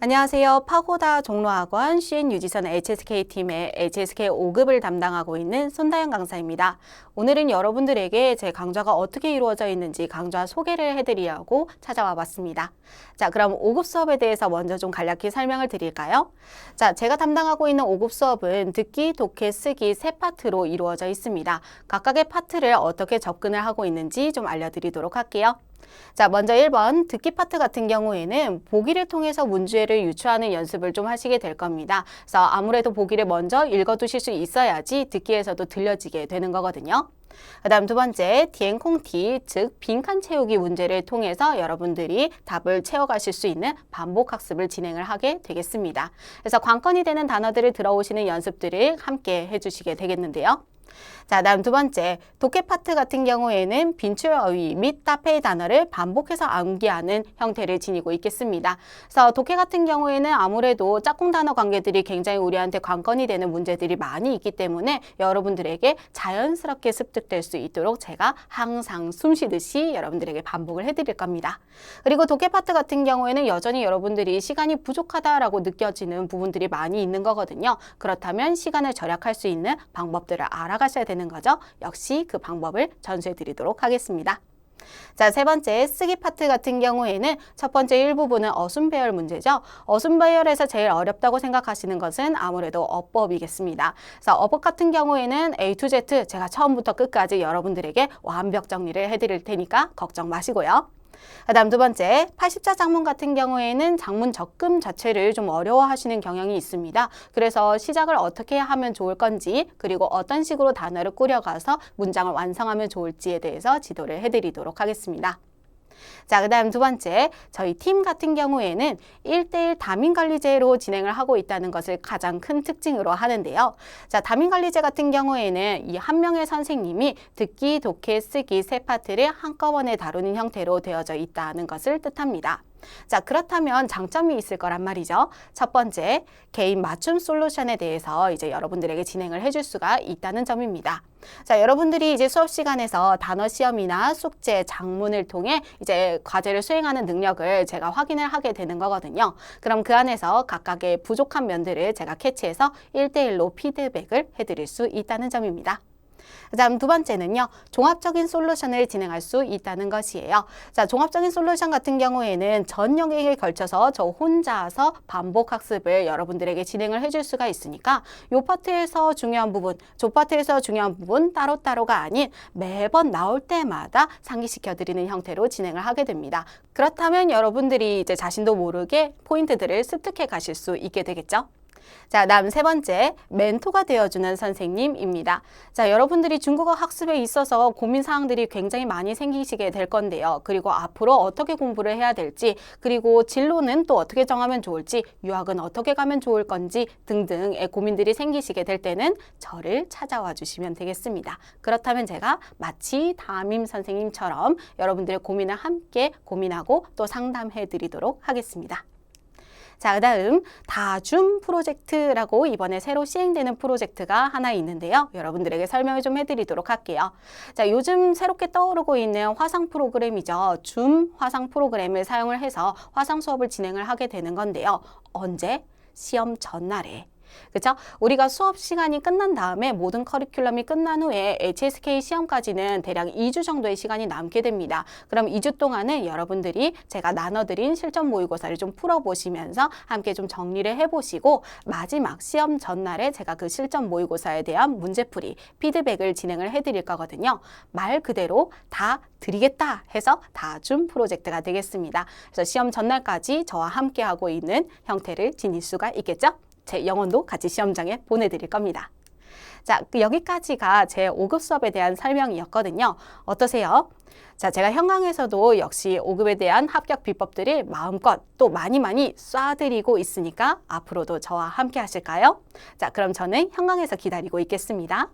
안녕하세요. 파고다 종로학원 CN유지선 HSK팀의 HSK 5급을 담당하고 있는 손다영 강사입니다. 오늘은 여러분들에게 제 강좌가 어떻게 이루어져 있는지 강좌 소개를 해드리려고 찾아와 봤습니다. 자, 그럼 5급 수업에 대해서 먼저 좀 간략히 설명을 드릴까요? 자, 제가 담당하고 있는 5급 수업은 듣기, 독해, 쓰기 세 파트로 이루어져 있습니다. 각각의 파트를 어떻게 접근을 하고 있는지 좀 알려드리도록 할게요. 자, 먼저 1번 듣기 파트 같은 경우에는 보기를 통해서 문제를 유추하는 연습을 좀 하시게 될 겁니다. 그래서 아무래도 보기를 먼저 읽어두실 수 있어야지 듣기에서도 들려지게 되는 거거든요. 그 다음 두 번째, 디엔콩티, 즉 빈칸 채우기 문제를 통해서 여러분들이 답을 채워가실 수 있는 반복 학습을 진행을 하게 되겠습니다. 그래서 관건이 되는 단어들을 들어오시는 연습들을 함께 해주시게 되겠는데요. 자, 다음 두 번째, 독해 파트 같은 경우에는 빈출 어휘 및 따페이 단어를 반복해서 암기하는 형태를 지니고 있겠습니다. 그래서 독해 같은 경우에는 아무래도 짝꿍 단어 관계들이 굉장히 우리한테 관건이 되는 문제들이 많이 있기 때문에 여러분들에게 자연스럽게 습득될 수 있도록 제가 항상 숨 쉬듯이 여러분들에게 반복을 해드릴 겁니다. 그리고 독해 파트 같은 경우에는 여전히 여러분들이 시간이 부족하다라고 느껴지는 부분들이 많이 있는 거거든요. 그렇다면 시간을 절약할 수 있는 방법들을 알아가셔야 되는 거죠. 역시 그 방법을 전수해 드리도록 하겠습니다. 자, 세 번째, 쓰기 파트 같은 경우에는 첫 번째 일부분은 어순 배열 문제죠. 어순 배열에서 제일 어렵다고 생각하시는 것은 아무래도 어법이겠습니다. 그래서 어법 같은 경우에는 A to Z 제가 처음부터 끝까지 여러분들에게 완벽 정리를 해드릴 테니까 걱정 마시고요. 그 다음 두 번째, 80자 작문 같은 경우에는 작문 접근 자체를 좀 어려워하시는 경향이 있습니다. 그래서 시작을 어떻게 하면 좋을 건지, 그리고 어떤 식으로 단어를 꾸려가서 문장을 완성하면 좋을지에 대해서 지도를 해드리도록 하겠습니다. 자, 그 다음 두 번째, 저희 팀 같은 경우에는 1대1 다민관리제로 진행을 하고 있다는 것을 가장 큰 특징으로 하는데요. 자, 다민관리제 같은 경우에는 이 한 명의 선생님이 듣기, 독해, 쓰기 세 파트를 한꺼번에 다루는 형태로 되어져 있다는 것을 뜻합니다. 자, 그렇다면 장점이 있을 거란 말이죠. 첫 번째, 개인 맞춤 솔루션에 대해서 이제 여러분들에게 진행을 해줄 수가 있다는 점입니다. 자, 여러분들이 이제 수업 시간에서 단어 시험이나 숙제, 작문을 통해 이제 과제를 수행하는 능력을 제가 확인을 하게 되는 거거든요. 그럼 그 안에서 각각의 부족한 면들을 제가 캐치해서 1대1로 피드백을 해드릴 수 있다는 점입니다. 그 다음 두 번째는요, 종합적인 솔루션을 진행할 수 있다는 것이에요. 자, 종합적인 솔루션 같은 경우에는 전 영역에 걸쳐서 저 혼자서 반복 학습을 여러분들에게 진행을 해줄 수가 있으니까 이 파트에서 중요한 부분, 저 파트에서 중요한 부분 따로따로가 아닌 매번 나올 때마다 상기시켜 드리는 형태로 진행을 하게 됩니다. 그렇다면 여러분들이 이제 자신도 모르게 포인트들을 습득해 가실 수 있게 되겠죠. 자, 다음 세 번째, 멘토가 되어주는 선생님입니다. 자, 여러분들이 중국어 학습에 있어서 고민사항들이 굉장히 많이 생기시게 될 건데요. 그리고 앞으로 어떻게 공부를 해야 될지, 그리고 진로는 또 어떻게 정하면 좋을지, 유학은 어떻게 가면 좋을 건지 등등의 고민들이 생기시게 될 때는 저를 찾아와 주시면 되겠습니다. 그렇다면 제가 마치 담임 선생님처럼 여러분들의 고민을 함께 고민하고 또 상담해 드리도록 하겠습니다. 자, 그 다음 다줌 프로젝트라고 이번에 새로 시행되는 프로젝트가 하나 있는데요. 여러분들에게 설명을 좀 해드리도록 할게요. 자, 요즘 새롭게 떠오르고 있는 화상 프로그램이죠. 줌 화상 프로그램을 사용을 해서 화상 수업을 진행을 하게 되는 건데요. 언제? 시험 전날에. 그렇죠? 우리가 수업 시간이 끝난 다음에 모든 커리큘럼이 끝난 후에 HSK 시험까지는 대략 2주 정도의 시간이 남게 됩니다. 그럼 2주 동안은 여러분들이 제가 나눠드린 실전 모의고사를 좀 풀어보시면서 함께 좀 정리를 해보시고 마지막 시험 전날에 제가 그 실전 모의고사에 대한 문제풀이, 피드백을 진행을 해드릴 거거든요. 말 그대로 다 드리겠다 해서 다줌 프로젝트가 되겠습니다. 그래서 시험 전날까지 저와 함께 하고 있는 형태를 지닐 수가 있겠죠? 제 영혼도 같이 시험장에 보내드릴 겁니다. 자, 여기까지가 제 5급 수업에 대한 설명이었거든요. 어떠세요? 자, 제가 현강에서도 역시 5급에 대한 합격 비법들을 마음껏 또 많이 쏴드리고 있으니까 앞으로도 저와 함께 하실까요? 자, 그럼 저는 현강에서 기다리고 있겠습니다.